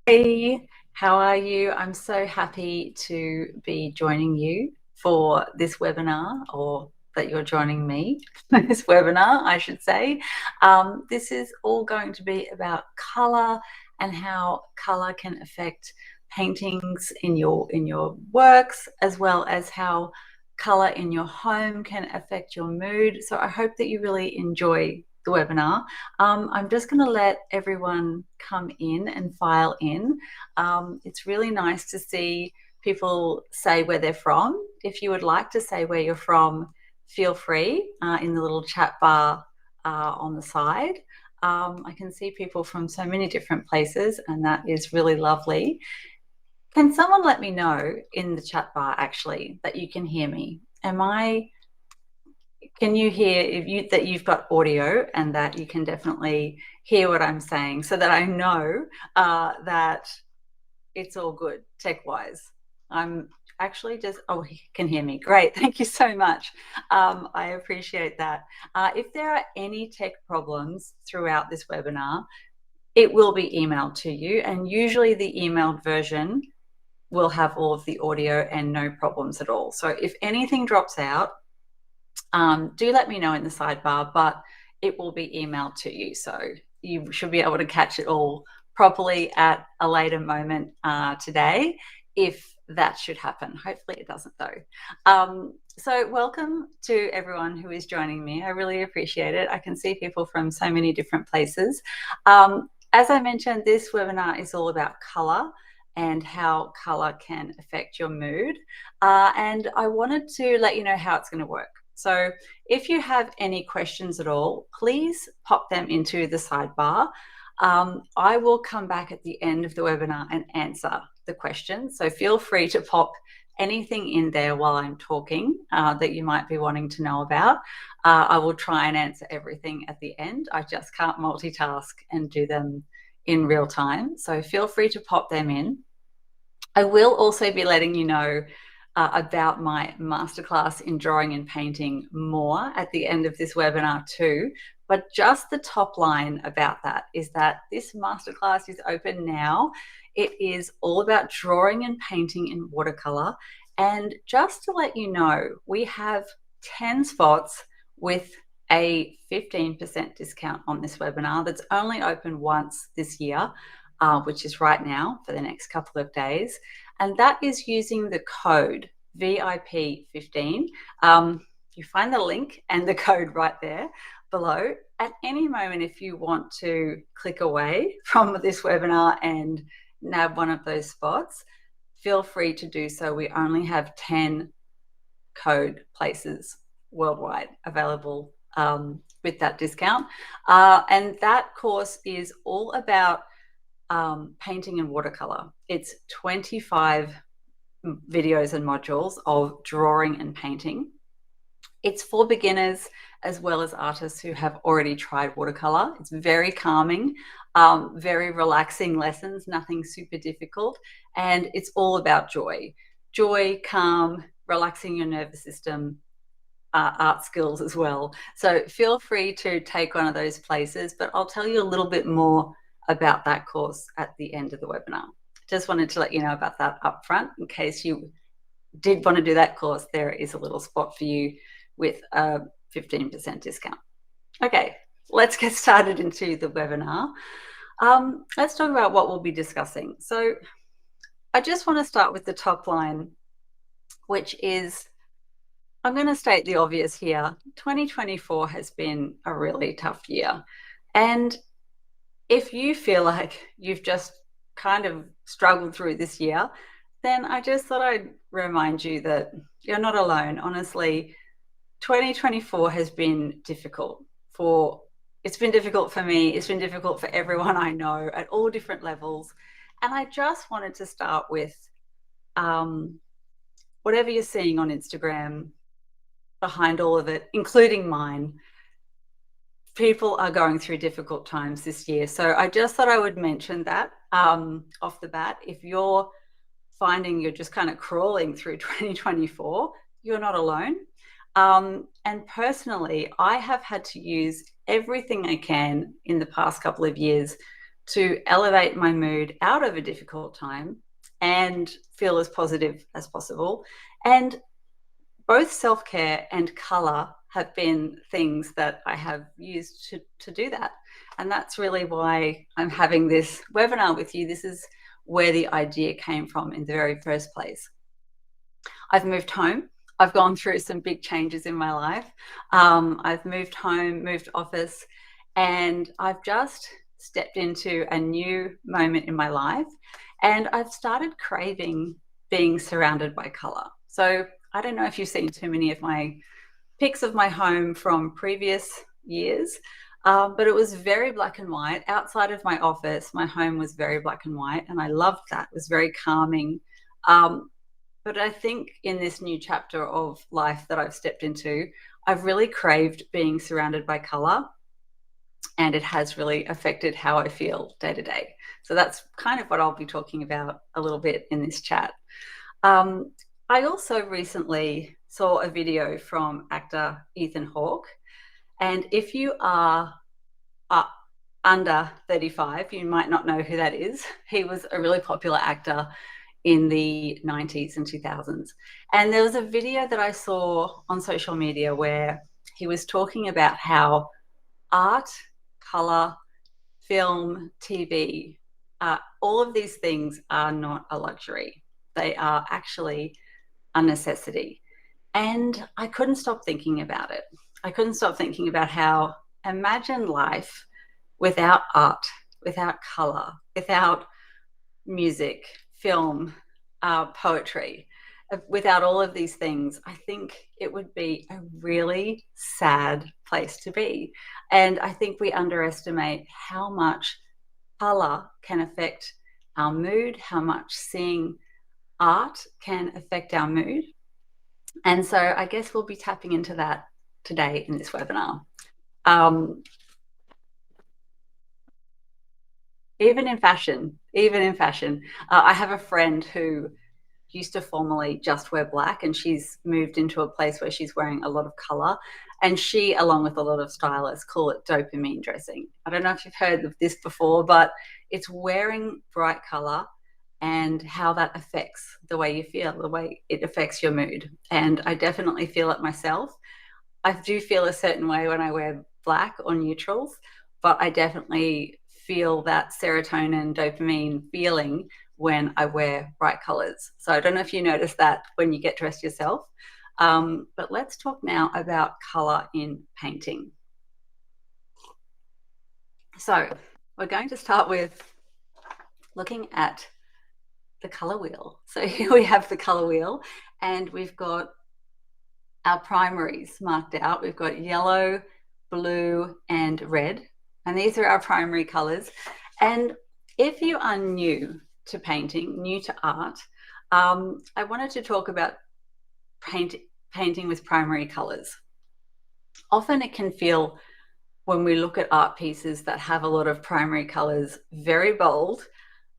Hey, how are you? I'm so happy to be joining you for this webinar, or that you're joining me for this webinar, I should say. This is all going to be about color and how color can affect paintings in your works, as well as how color in your home can affect your mood. So I hope that you really enjoy the webinar. I'm just going to let everyone come in and file in. It's really nice to see people say where they're from. If you would like to say where you're from, feel free in the little chat bar on the side. I can see people from so many different places, and that is really lovely. Can someone let me know in the chat bar actually that you can hear me? Can you hear that you've got audio and that you can definitely hear what I'm saying, so that I know that it's all good tech-wise? I'm actually just, oh, he can hear me. Great. Thank you so much. I appreciate that. If there are any tech problems throughout this webinar, it will be emailed to you, and usually the emailed version will have all of the audio and no problems at all. So if anything drops out, do let me know in the sidebar, but it will be emailed to you. So you should be able to catch it all properly at a later moment today, if that should happen. Hopefully it doesn't though. So welcome to everyone who is joining me. I really appreciate it. I can see people from so many different places. As I mentioned, this webinar is all about color and how color can affect your mood. And I wanted to let you know how it's going to work. So if you have any questions at all, please pop them into the sidebar. I will come back at the end of the webinar and answer the questions. So feel free to pop anything in there while I'm talking that you might be wanting to know about. I will try and answer everything at the end. I just can't multitask and do them in real time. So feel free to pop them in. I will also be letting you know about my masterclass in drawing and painting more at the end of this webinar too. But just the top line about that is that this masterclass is open now. It is all about drawing and painting in watercolor. And just to let you know, we have 10 spots with a 15% discount on this webinar that's only open once this year, which is right now for the next couple of days. And that is using the code VIP15. You find the link and the code right there below. At any moment, if you want to click away from this webinar and nab one of those spots, feel free to do so. We only have 10 code places worldwide available with that discount. And that course is all about painting in watercolor. It's 25 videos and modules of drawing and painting. It's for beginners as well as artists who have already tried watercolor. It's very calming, very relaxing lessons, nothing super difficult. And it's all about joy. Joy, calm, relaxing your nervous system, art skills as well. So feel free to take one of those places, but I'll tell you a little bit more about that course at the end of the webinar. Just wanted to let you know about that up front in case you did want to do that course. There is a little spot for you with a 15% discount. Okay, let's get started into the webinar. Let's talk about what we'll be discussing. So I just want to start with the top line, which is, I'm going to state the obvious here. 2024 has been a really tough year. And if you feel like you've just kind of struggled through this year, then I just thought I'd remind you that you're not alone. Honestly, 2024 has been difficult it's been difficult for me. It's been difficult for everyone I know at all different levels. And I just wanted to start with whatever you're seeing on Instagram behind all of it, including mine. People are going through difficult times this year. So I just thought I would mention that off the bat. If you're finding you're just kind of crawling through 2024, you're not alone. And personally, I have had to use everything I can in the past couple of years to elevate my mood out of a difficult time and feel as positive as possible. And both self-care and color have been things that I have used to do that. And that's really why I'm having this webinar with you. This is where the idea came from in the very first place. I've moved home. I've gone through some big changes in my life. I've moved home, moved office, and I've just stepped into a new moment in my life, and I've started craving being surrounded by color. So I don't know if you've seen too many of my pics of my home from previous years, but it was very black and white. Outside of my office, my home was very black and white, and I loved that. It was very calming. But I think in this new chapter of life that I've stepped into, I've really craved being surrounded by color, and it has really affected how I feel day to day. So that's kind of what I'll be talking about a little bit in this chat. I also recently saw a video from actor Ethan Hawke, and if you are under 35, you might not know who that is. He was a really popular actor in the 90s and 2000s. And there was a video that I saw on social media where he was talking about how art, color, film, TV, all of these things are not a luxury. They are actually a necessity. And I couldn't stop thinking about it. I couldn't stop thinking about how, imagine life without art, without color, without music, film, poetry, without all of these things. I think it would be a really sad place to be. And I think we underestimate how much color can affect our mood, how much seeing art can affect our mood. And so I guess we'll be tapping into that today in this webinar. Even in fashion, I have a friend who used to formerly just wear black, and she's moved into a place where she's wearing a lot of color. And she, along with a lot of stylists, call it dopamine dressing. I don't know if you've heard of this before, but it's wearing bright color and how that affects the way you feel, the way it affects your mood. And I definitely feel it myself. I do feel a certain way when I wear black or neutrals, but I definitely feel that serotonin, dopamine feeling when I wear bright colors. So I don't know if you notice that when you get dressed yourself. But let's talk now about color in painting. So we're going to start with looking at the color wheel. So here we have the color wheel, and we've got our primaries marked out. We've got yellow, blue, and red. And these are our primary colors. And if you are new to painting, new to art, I wanted to talk about painting with primary colors. Often it can feel, when we look at art pieces that have a lot of primary colors, very bold,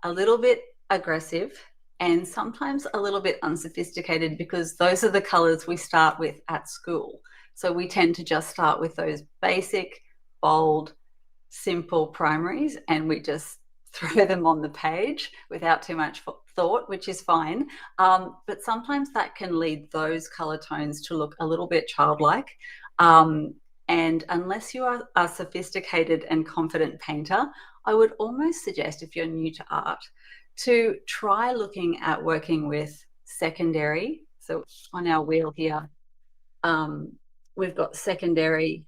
a little bit aggressive, and sometimes a little bit unsophisticated, because those are the colors we start with at school. So we tend to just start with those basic, bold, simple primaries, and we just throw them on the page without too much thought, which is fine. But sometimes that can lead those color tones to look a little bit childlike. And unless you are a sophisticated and confident painter, I would almost suggest, if you're new to art, to try looking at working with secondary. So on our wheel here, we've got secondary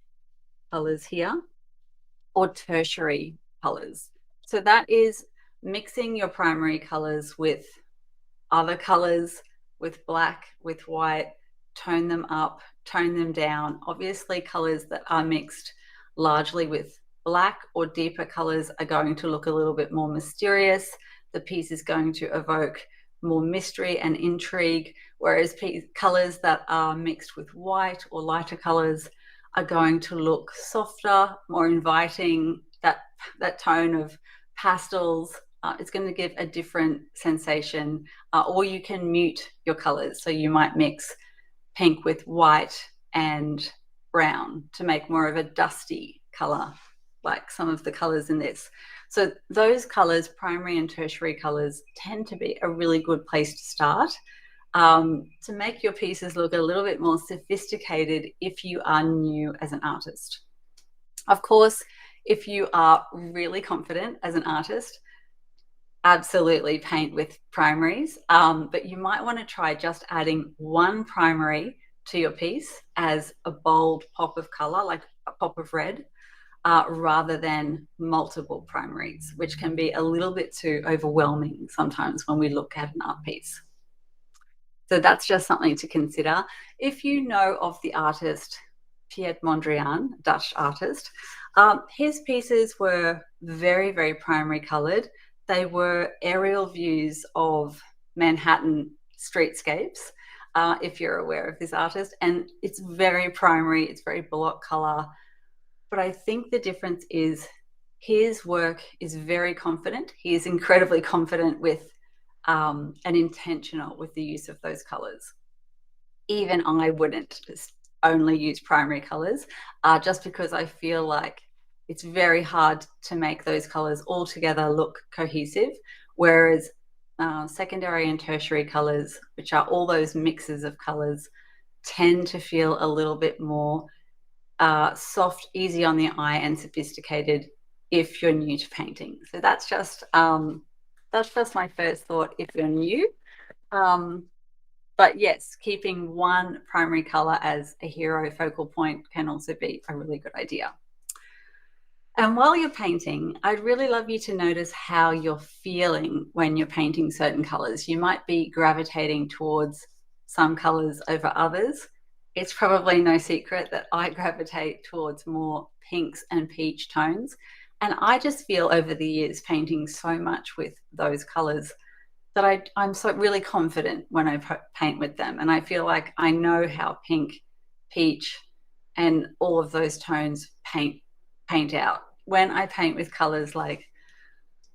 colors here, or tertiary colors. So that is mixing your primary colors with other colors, with black, with white, tone them up, tone them down. Obviously, colors that are mixed largely with black or deeper colors are going to look a little bit more mysterious. The piece is going to evoke more mystery and intrigue, whereas colors that are mixed with white or lighter colors are going to look softer, more inviting. That tone of pastels, it's going to give a different sensation. Or you can mute your colors. So you might mix pink with white and brown to make more of a dusty color, like some of the colors in this. So those colors, primary and tertiary colors, tend to be a really good place to start to make your pieces look a little bit more sophisticated if you are new as an artist. Of course, if you are really confident as an artist, absolutely paint with primaries, but you might want to try just adding one primary to your piece as a bold pop of color, like a pop of red, rather than multiple primaries, which can be a little bit too overwhelming sometimes when we look at an art piece. So that's just something to consider. If you know of the artist Piet Mondrian, Dutch artist, his pieces were very, very primary colored. They were aerial views of Manhattan streetscapes, if you're aware of this artist. And it's very primary, it's very block color. But I think the difference is his work is very confident. He is incredibly confident with and intentional with the use of those colors. Even I wouldn't only use primary colors just because I feel like it's very hard to make those colors all together look cohesive, whereas secondary and tertiary colors, which are all those mixes of colors, tend to feel a little bit more soft, easy on the eye, and sophisticated if you're new to painting. So that's just my first thought if you're new. But yes, keeping one primary color as a hero focal point can also be a really good idea. And while you're painting, I'd really love you to notice how you're feeling when you're painting certain colors. You might be gravitating towards some colors over others. It's probably no secret that I gravitate towards more pinks and peach tones. And I just feel over the years painting so much with those colors that I'm so really confident when I paint with them. And I feel like I know how pink, peach, and all of those tones paint out. When I paint with colors like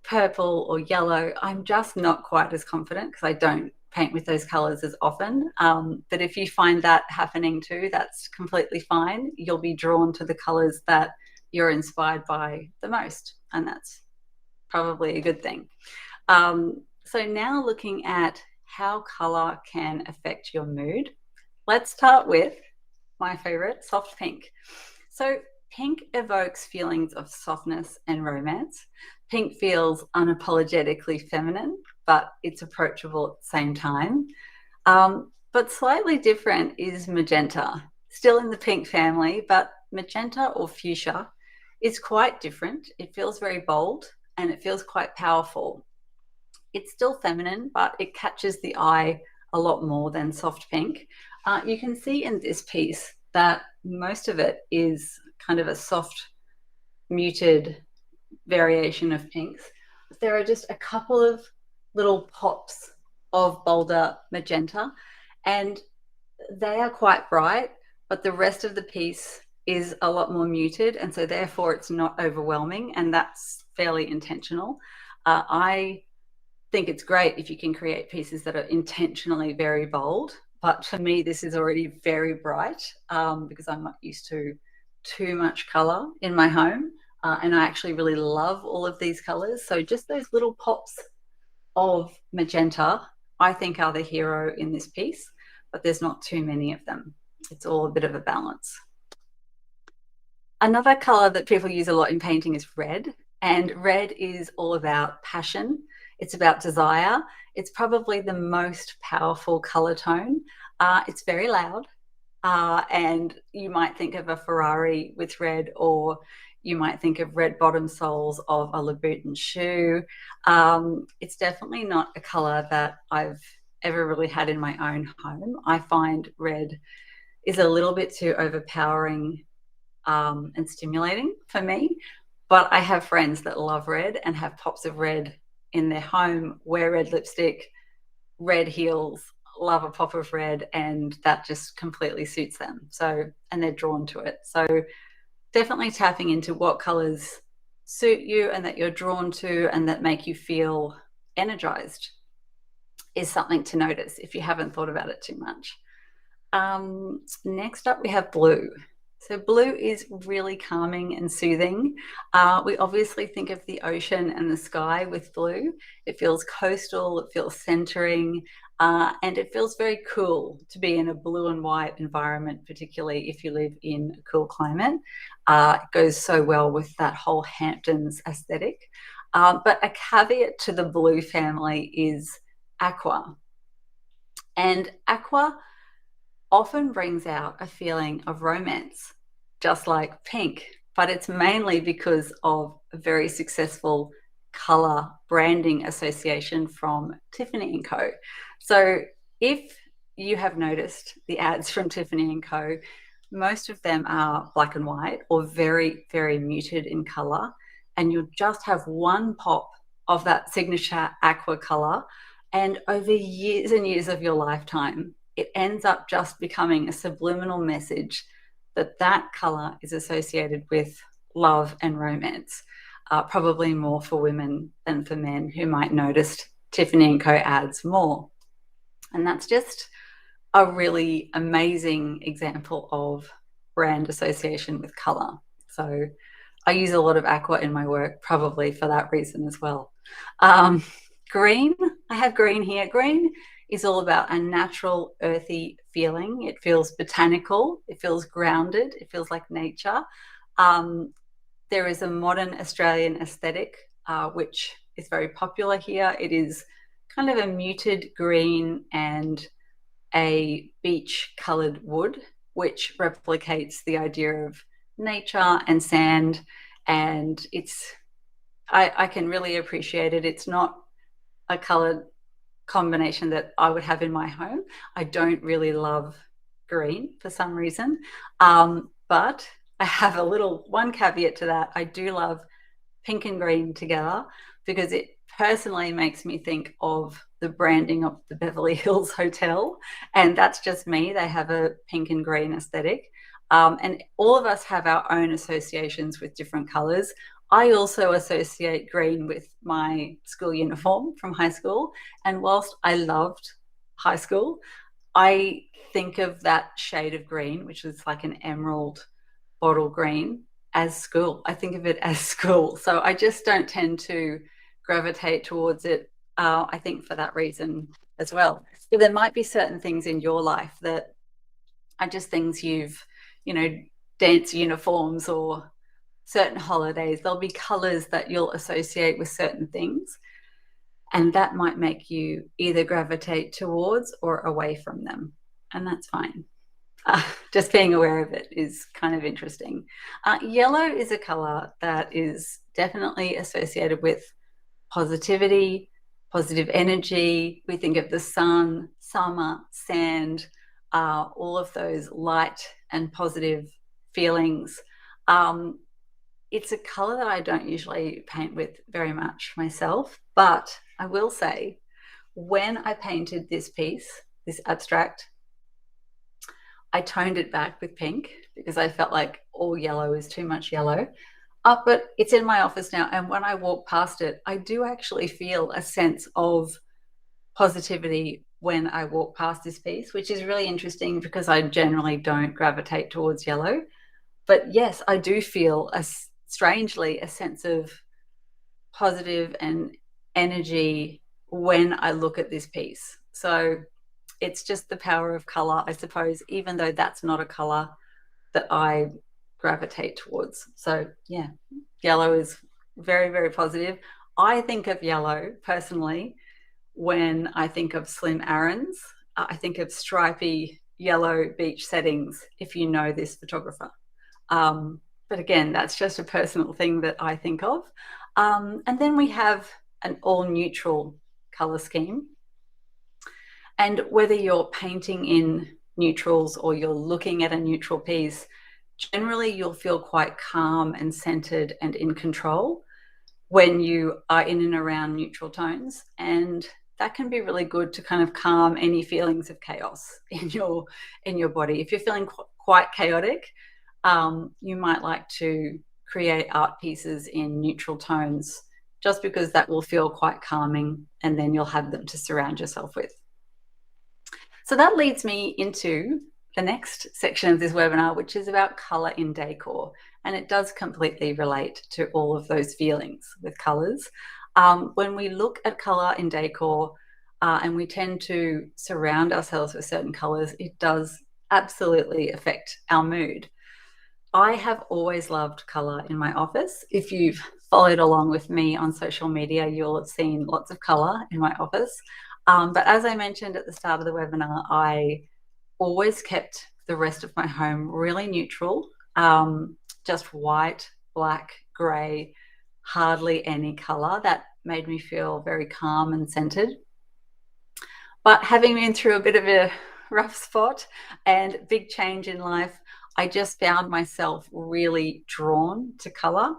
purple or yellow, I'm just not quite as confident because I don't paint with those colors as often. But if you find that happening too, that's completely fine. You'll be drawn to the colors that you're inspired by the most, and that's probably a good thing. So now looking at how color can affect your mood, let's start with my favorite, soft pink. So pink evokes feelings of softness and romance. Pink feels unapologetically feminine, but it's approachable at the same time. But slightly different is magenta, still in the pink family, but magenta or fuchsia is quite different. It feels very bold and it feels quite powerful. It's still feminine, but it catches the eye a lot more than soft pink. You can see in this piece that most of it is kind of a soft, muted variation of pinks. There are just a couple of little pops of bolder magenta, and they are quite bright, but the rest of the piece is a lot more muted, and so therefore it's not overwhelming, and that's fairly intentional. I think it's great if you can create pieces that are intentionally very bold, but for me this is already very bright because I'm not used to too much color in my home, and I actually really love all of these colors. So just those little pops of magenta I think are the hero in this piece, but there's not too many of them. It's all a bit of a balance. Another color that people use a lot in painting is red, and red is all about passion. It's about desire. It's probably the most powerful color tone. It's very loud, and you might think of a Ferrari with red, or you might think of red bottom soles of a Louboutin shoe. It's definitely not a color that I've ever really had in my own home. I find red is a little bit too overpowering and stimulating for me, but I have friends that love red and have pops of red in their home, wear red lipstick, red heels, love a pop of red, and that just completely suits them. So, and they're drawn to it. So definitely tapping into what colors suit you and that you're drawn to and that make you feel energized is something to notice if you haven't thought about it too much. Next up, we have blue. So blue is really calming and soothing. We obviously think of the ocean and the sky with blue. It feels coastal, it feels centering, and it feels very cool to be in a blue and white environment, particularly if you live in a cool climate. It goes so well with that whole Hamptons aesthetic. But a caveat to the blue family is aqua. And aqua often brings out a feeling of romance, just like pink, but it's mainly because of a very successful color branding association from Tiffany & Co. So if you have noticed the ads from Tiffany & Co, most of them are black and white or very, very muted in color, and you'll just have one pop of that signature aqua color, and over years and years of your lifetime, it ends up just becoming a subliminal message that that color is associated with love and romance, probably more for women than for men who might notice Tiffany & Co ads more. And that's just a really amazing example of brand association with color. So I use a lot of aqua in my work, probably for that reason as well. Green, I have green here. Green is all about a natural, earthy feeling. It feels botanical, it feels grounded, it feels like nature. There is a modern Australian aesthetic, which is very popular here. It is kind of a muted green and a beach colored wood, which replicates the idea of nature and sand. And I can really appreciate it. It's not a colored combination that I would have in my home. I don't really love green for some reason. But I have a little one caveat to that. I do love pink and green together because it personally makes me think of the branding of the Beverly Hills Hotel. And that's just me. They have a pink and green aesthetic. And all of us have our own associations with different colors. I also associate green with my school uniform from high school. And whilst I loved high school, I think of that shade of green, which is like an emerald bottle green, as school. I think of it as school. So I just don't tend to gravitate towards it, I think for that reason as well. So there might be certain things in your life that are just things you've, dance uniforms or certain holidays. There'll be colors that you'll associate with certain things, and that might make you either gravitate towards or away from them. And that's fine. Just being aware of it is kind of interesting. Yellow is a color that is definitely associated with positivity, positive energy. We think of the sun, summer, sand, all of those light and positive feelings. It's a color that I don't usually paint with very much myself, but I will say when I painted this piece, this abstract, I toned it back with pink because I felt like all yellow is too much yellow. But it's in my office now, and when I walk past it, I do actually feel a sense of positivity when I walk past this piece, which is really interesting because I generally don't gravitate towards yellow. But yes, I do feel strangely a sense of positive and energy when I look at this piece. So it's just the power of color, I suppose, even though that's not a color that I gravitate towards. So yeah, yellow is very, very positive. I think of yellow personally when I think of slim Aarons. I think of stripy yellow beach settings, if you know this photographer. But again, that's just a personal thing that I think of. And then we have an all neutral color scheme. And whether you're painting in neutrals or you're looking at a neutral piece, generally you'll feel quite calm and centered and in control when you are in and around neutral tones. And that can be really good to kind of calm any feelings of chaos in your body. If you're feeling quite chaotic, you might like to create art pieces in neutral tones just because that will feel quite calming, and then you'll have them to surround yourself with. So that leads me into the next section of this webinar, which is about color in decor. And it does completely relate to all of those feelings with colors. When we look at color in decor and we tend to surround ourselves with certain colors, it does absolutely affect our mood. I have always loved color in my office. If you've followed along with me on social media, you'll have seen lots of color in my office. But as I mentioned at the start of the webinar, I always kept the rest of my home really neutral, just white, black, grey, hardly any color. That made me feel very calm and centered. But having been through a bit of a rough spot and big change in life, I just found myself really drawn to color.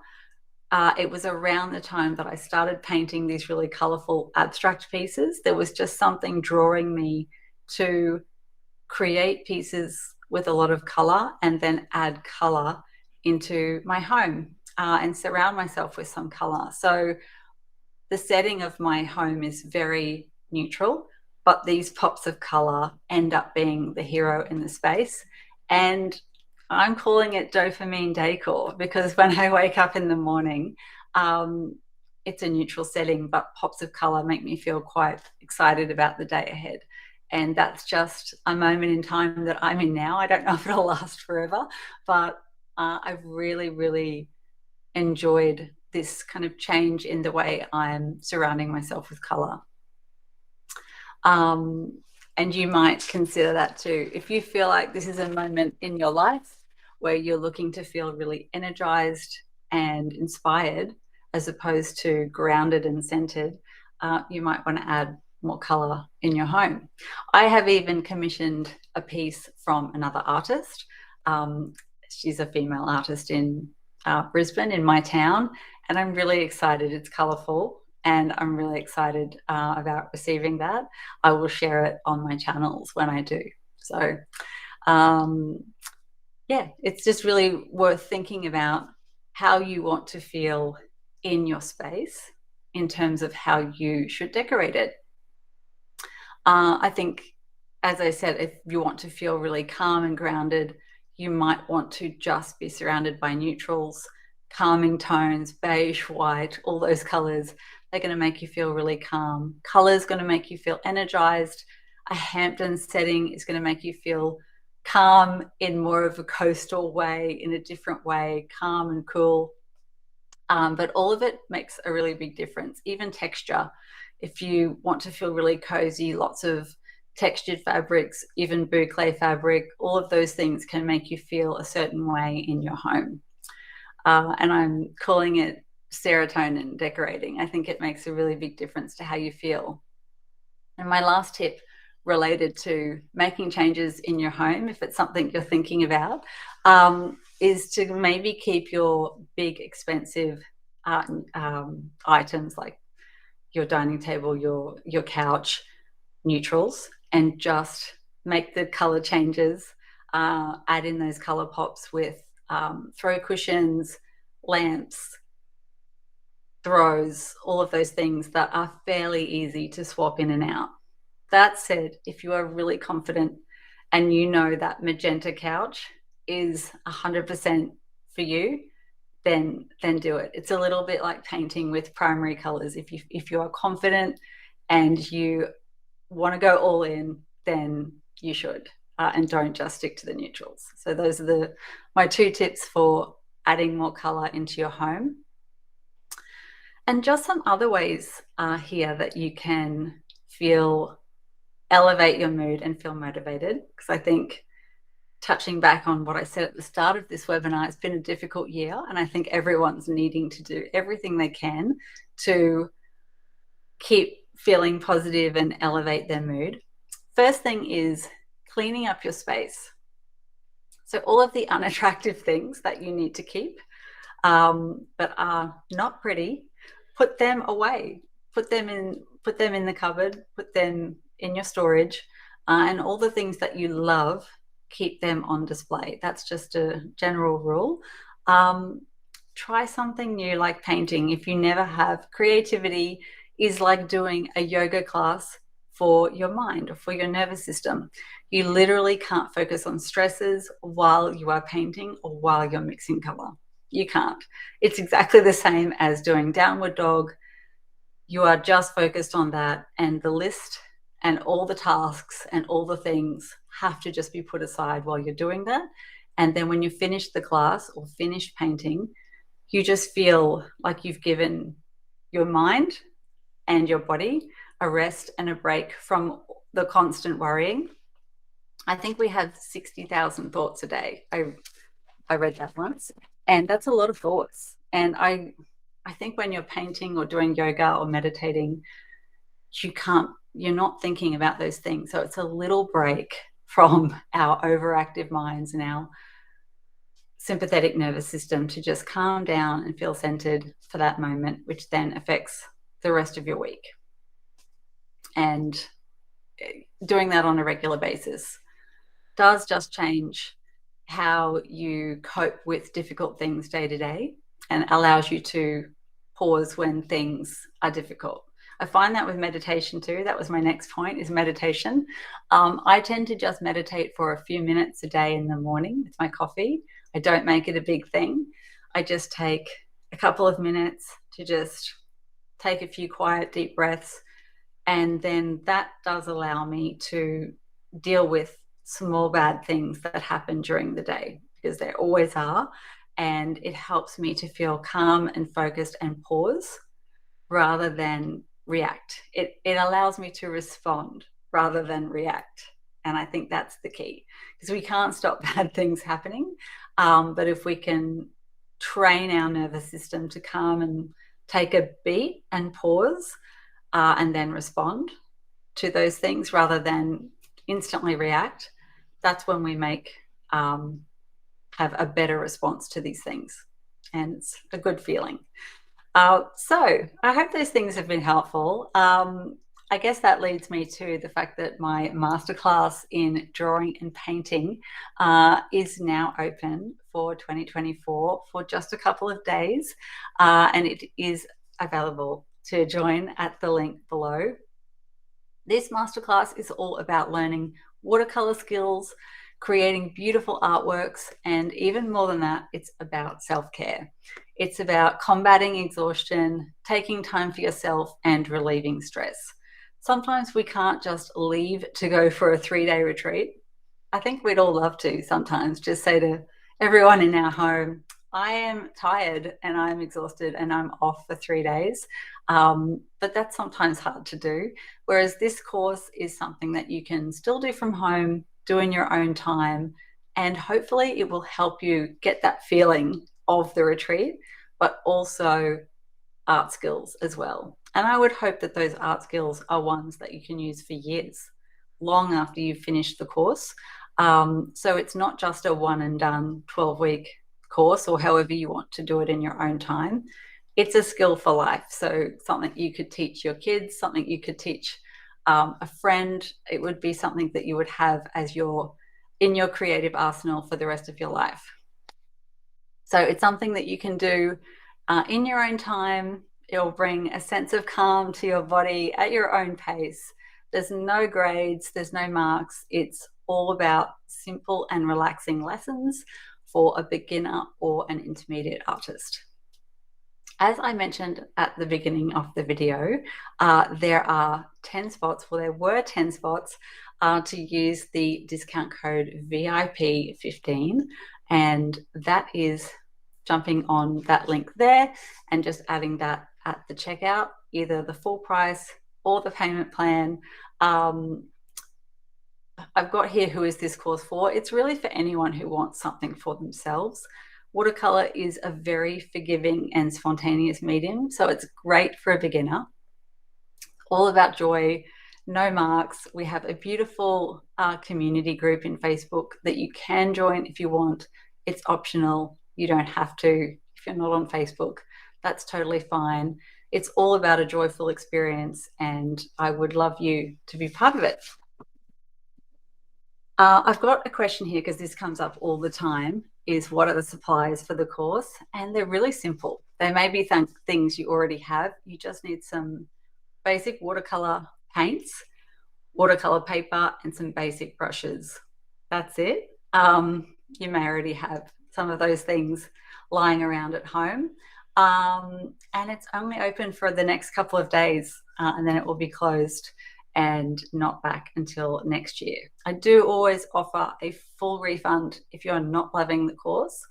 It was around the time that I started painting these really colorful abstract pieces. There was just something drawing me to create pieces with a lot of color and then add color into my home and surround myself with some color. So the setting of my home is very neutral, but these pops of color end up being the hero in the space. And I'm calling it dopamine decor because when I wake up in the morning, it's a neutral setting, but pops of color make me feel quite excited about the day ahead. And that's just a moment in time that I'm in now. I don't know if it'll last forever, but I've really, really enjoyed this kind of change in the way I'm surrounding myself with color. And you might consider that too. If you feel like this is a moment in your life where you're looking to feel really energized and inspired, as opposed to grounded and centered, you might want to add more color in your home. I have even commissioned a piece from another artist. She's a female artist in Brisbane, in my town, and I'm really excited. It's colorful and I'm really excited about receiving that. I will share it on my channels when I do. So yeah, it's just really worth thinking about how you want to feel in your space in terms of how you should decorate it. I think, as I said, if you want to feel really calm and grounded, you might want to just be surrounded by neutrals, calming tones, beige, white, all those colors. They're going to make you feel really calm. Color's going to make you feel energized. A Hampton setting is going to make you feel calm in more of a coastal way, in a different way, calm and cool. But all of it makes a really big difference. Even texture. If you want to feel really cozy, lots of textured fabrics, even boucle fabric, all of those things can make you feel a certain way in your home. And I'm calling it serotonin decorating. I think it makes a really big difference to how you feel. And my last tip related to making changes in your home, if it's something you're thinking about, is to maybe keep your big expensive items like your dining table, your couch, neutrals, and just make the color changes, add in those color pops with throw cushions, lamps, throws, all of those things that are fairly easy to swap in and out. That said, if you are really confident and you know that magenta couch is 100% for you, then do it. It's a little bit like painting with primary colors. If you are confident and you want to go all in, then you should, and don't just stick to the neutrals. So those are my 2 tips for adding more color into your home. And just some other ways here that you can elevate your mood and feel motivated, because I think, touching back on what I said at the start of this webinar, it's been a difficult year, and I think everyone's needing to do everything they can to keep feeling positive and elevate their mood. First thing is cleaning up your space. So all of the unattractive things that you need to keep that are not pretty, put them away. Put them in the cupboard, put them in your storage, and all the things that you love, keep them on display. That's just a general rule. Try something new like painting. If you never have, creativity is like doing a yoga class for your mind or for your nervous system. You literally can't focus on stresses while you are painting or while you're mixing color. You can't. It's exactly the same as doing downward dog. You are just focused on that, and the list and all the tasks and all the things have to just be put aside while you're doing that. And then when you finish the class or finish painting, you just feel like you've given your mind and your body a rest and a break from the constant worrying. I think we have 60,000 thoughts a day. I read that once, and that's a lot of thoughts. And I think when you're painting or doing yoga or meditating, you're not thinking about those things. So it's a little break from our overactive minds and our sympathetic nervous system to just calm down and feel centered for that moment, which then affects the rest of your week. And doing that on a regular basis does just change how you cope with difficult things day to day and allows you to pause when things are difficult. I find that with meditation too. That was my next point, is meditation. I tend to just meditate for a few minutes a day in the morning with my coffee. I don't make it a big thing. I just take a couple of minutes to just take a few quiet, deep breaths. And then that does allow me to deal with small bad things that happen during the day, because there always are. And it helps me to feel calm and focused and pause rather than react. It allows me to respond rather than react. And I think that's the key, because we can't stop bad things happening. But if we can train our nervous system to calm and take a beat and pause and then respond to those things rather than instantly react, that's when we have a better response to these things. And it's a good feeling. So I hope those things have been helpful. I guess that leads me to the fact that my masterclass in drawing and painting is now open for 2024 for just a couple of days, and it is available to join at the link below. This masterclass is all about learning watercolor skills, creating beautiful artworks, and even more than that, it's about self-care. It's about combating exhaustion, taking time for yourself, and relieving stress. Sometimes we can't just leave to go for a 3-day retreat. I think we'd all love to sometimes just say to everyone in our home, I am tired and I'm exhausted and I'm off for 3 days. But that's sometimes hard to do. Whereas this course is something that you can still do from home, do in your own time, and hopefully it will help you get that feeling of the retreat, but also art skills as well. And I would hope that those art skills are ones that you can use for years, long after you've finished the course. So it's not just a one and done 12-week course, or however you want to do it in your own time. It's a skill for life. So something you could teach your kids, something you could teach a friend. It would be something that you would have as in your creative arsenal for the rest of your life. So it's something that you can do in your own time. It'll bring a sense of calm to your body at your own pace. There's no grades, there's no marks. It's all about simple and relaxing lessons for a beginner or an intermediate artist. As I mentioned at the beginning of the video, there are 10 spots, well, there were 10 spots to use the discount code VIP15, and that is jumping on that link there and just adding that at the checkout, either the full price or the payment plan. I've got here, who is this course for? It's really for anyone who wants something for themselves. Watercolor is a very forgiving and spontaneous medium, so it's great for a beginner. All about joy, no marks. We have a beautiful community group in Facebook that you can join if you want. It's optional. You don't have to. If you're not on Facebook, that's totally fine. It's all about a joyful experience, and I would love you to be part of it. I've got a question here, because this comes up all the time, is what are the supplies for the course? And they're really simple. They may be things you already have. You just need some basic watercolor paints, watercolor paper, and some basic brushes. That's it. You may already have some of those things lying around at home. And it's only open for the next couple of days, and then it will be closed and not back until next year. I do always offer a full refund if you're not loving the course.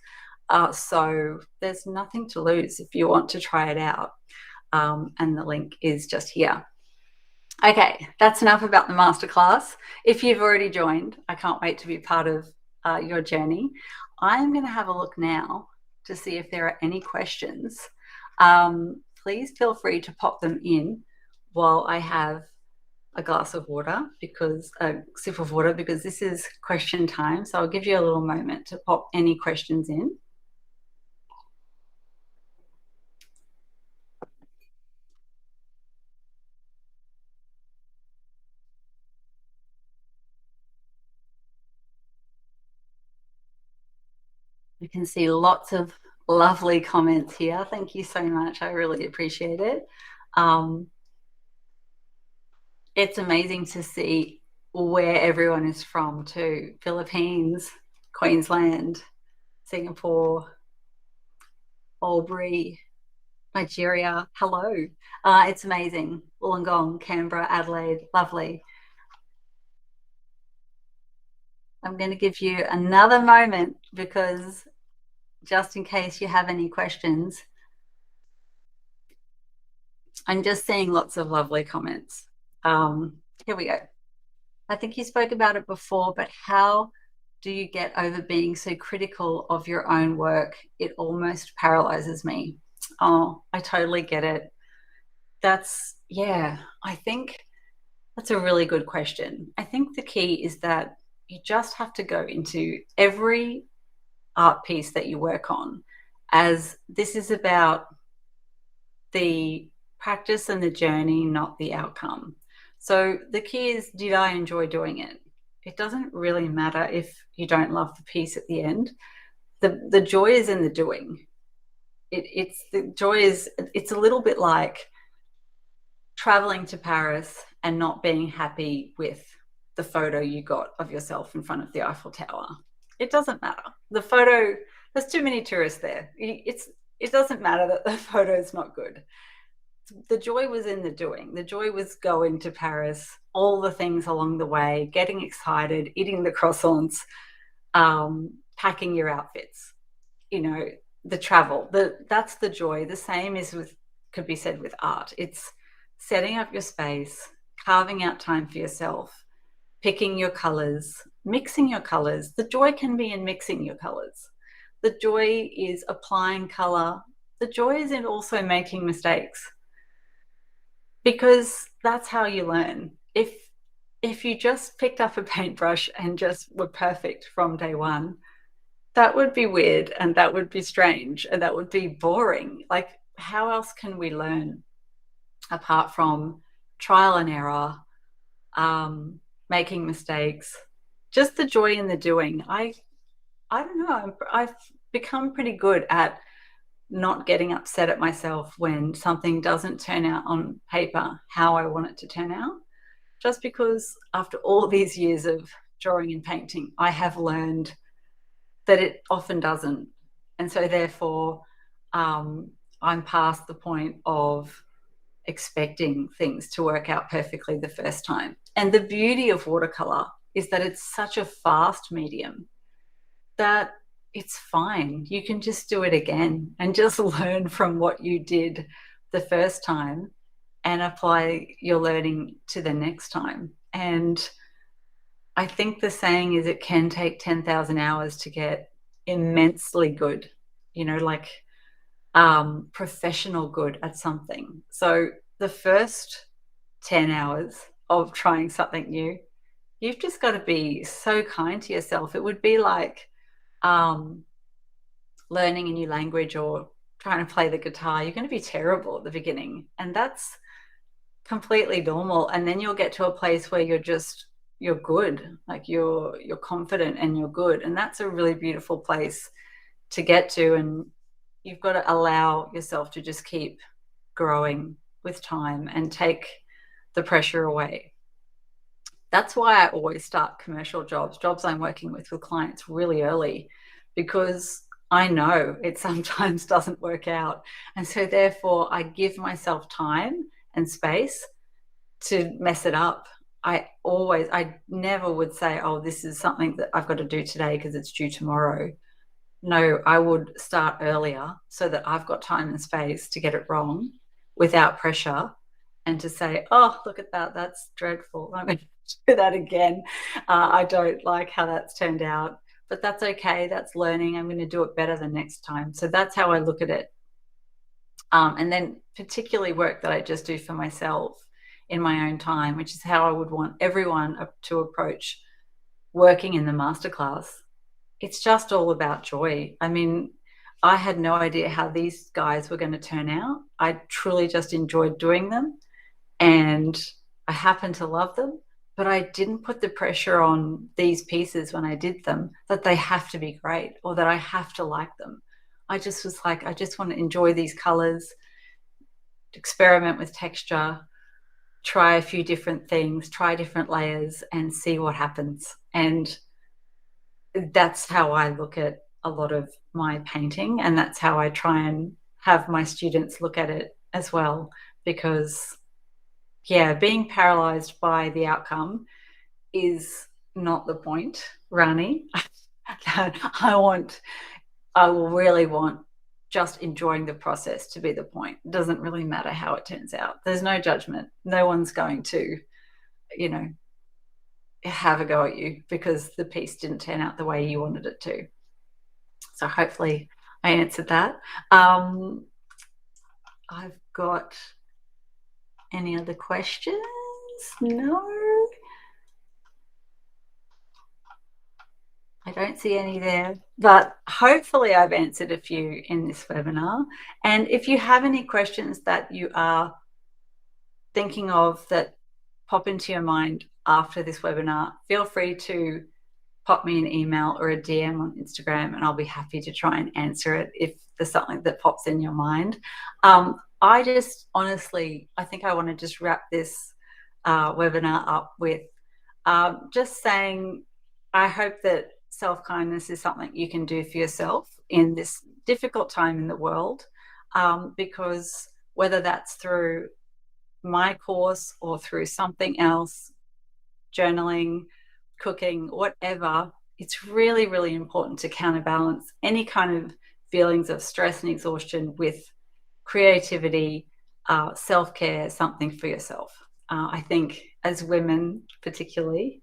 So there's nothing to lose if you want to try it out. And the link is just here. Okay, that's enough about the masterclass. If you've already joined, I can't wait to be part of your journey. I'm going to have a look now to see if there are any questions. Please feel free to pop them in while I have a glass of water, because a sip of water, because this is question time. So I'll give you a little moment to pop any questions in. You can see lots of lovely comments here. Thank you so much. I really appreciate it. It's amazing to see where everyone is from too. Philippines, Queensland, Singapore, Albury, Nigeria. Hello. It's amazing. Wollongong, Canberra, Adelaide. Lovely. I'm going to give you another moment, because just in case you have any questions, I'm just seeing lots of lovely comments. Here we go. I think you spoke about it before, but how do you get over being so critical of your own work? It almost paralyzes me. Oh, I totally get it. I think that's a really good question. I think the key is that you just have to go into every art piece that you work on as this is about the practice and the journey, not the outcome. So the key is, did I enjoy doing it? It doesn't really matter if you don't love the piece at the end. The joy is in the doing. It's the joy is, it's a little bit like traveling to Paris and not being happy with the photo you got of yourself in front of the Eiffel Tower. It doesn't matter. The photo, there's too many tourists there. It doesn't matter that the photo is not good. The joy was in the doing. The joy was going to Paris, all the things along the way, getting excited, eating the croissants, packing your outfits, the travel. That's the joy. The same could be said with art. It's setting up your space, carving out time for yourself, picking your colors, mixing your colors. The joy can be in mixing your colors. The joy is applying color. The joy is in also making mistakes, because that's how you learn. If you just picked up a paintbrush and just were perfect from day one, that would be weird, and that would be strange, and that would be boring. Like, how else can we learn apart from trial and error, making mistakes, just the joy in the doing? I don't know. I've become pretty good at not getting upset at myself when something doesn't turn out on paper how I want it to turn out, just because after all these years of drawing and painting, I have learned that it often doesn't. And so therefore, I'm past the point of expecting things to work out perfectly the first time. And the beauty of watercolor is that it's such a fast medium that it's fine. You can just do it again and just learn from what you did the first time and apply your learning to the next time. And I think the saying is, it can take 10,000 hours to get immensely good, like professional good at something. So the first 10 hours of trying something new, you've just got to be so kind to yourself. It would be like learning a new language or trying to play the guitar. You're going to be terrible at the beginning, and that's completely normal. And then you'll get to a place where you're good, like you're confident and you're good, and that's a really beautiful place to get to. And you've got to allow yourself to just keep growing with time and take the pressure away. That's why I always start commercial jobs I'm working with clients really early, because I know it sometimes doesn't work out. And so therefore I give myself time and space to mess it up. I never would say, oh, this is something that I've got to do today because it's due tomorrow. No, I would start earlier so that I've got time and space to get it wrong without pressure, and to say, oh, look at that, that's dreadful. I'm going to do that again. I don't like how that's turned out, but that's okay. That's learning. I'm going to do it better the next time. So that's how I look at it. And then particularly work that I just do for myself in my own time, which is how I would want everyone to approach working in the masterclass. It's just all about joy. I mean, I had no idea how these guys were going to turn out. I truly just enjoyed doing them, and I happen to love them, but I didn't put the pressure on these pieces when I did them that they have to be great or that I have to like them. I just was like, I just want to enjoy these colors, experiment with texture, try a few different things, try different layers, and see what happens. And that's how I look at a lot of my painting, and that's how I try and have my students look at it as well. Because yeah, being paralyzed by the outcome is not the point, Rani. I will really want just enjoying the process to be the point. It doesn't really matter how it turns out. There's no judgment. No one's going to, you know, have a go at you because the piece didn't turn out the way you wanted it to. So hopefully I answered that. I've got any other questions? No, I don't see any there, but hopefully I've answered a few in this webinar. And if you have any questions that you are thinking of that pop into your mind after this webinar, feel free to pop me an email or a DM on Instagram, and I'll be happy to try and answer it if there's something that pops in your mind. I just honestly, I think I want to just wrap this webinar up with just saying, I hope that self-kindness is something you can do for yourself in this difficult time in the world, because whether that's through my course or through something else, journaling, cooking, whatever, it's really, really important to counterbalance any kind of feelings of stress and exhaustion with creativity, self-care, something for yourself. I think as women particularly,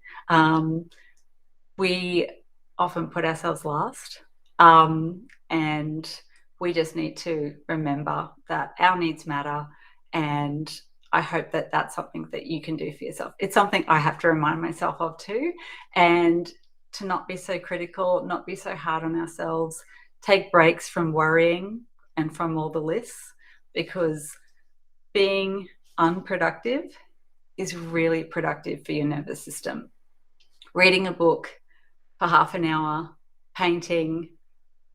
we often put ourselves last, and we just need to remember that our needs matter. And I hope that that's something that you can do for yourself. It's something I have to remind myself of too, and to not be so critical, not be so hard on ourselves, take breaks from worrying and from all the lists, because being unproductive is really productive for your nervous system. Reading a book for half an hour, painting,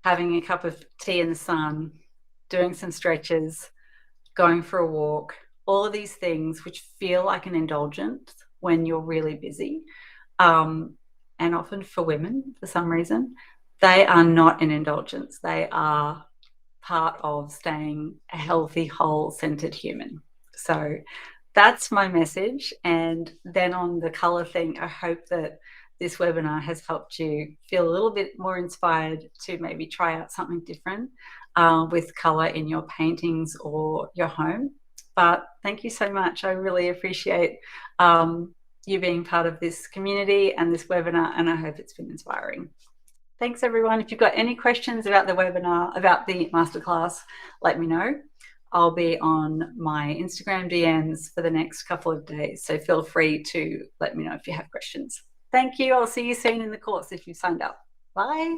having a cup of tea in the sun, doing some stretches, going for a walk, all of these things which feel like an indulgence when you're really busy, and often for women for some reason, they are not an indulgence. They are part of staying a healthy, whole, centered human. So that's my message. And then on the color thing, I hope that this webinar has helped you feel a little bit more inspired to maybe try out something different with color in your paintings or your home. But thank you so much. I really appreciate you being part of this community and this webinar, and I hope it's been inspiring. Thanks, everyone. If you've got any questions about the webinar, about the masterclass, let me know. I'll be on my Instagram DMs for the next couple of days, so feel free to let me know if you have questions. Thank you. I'll see you soon in the course if you've signed up. Bye.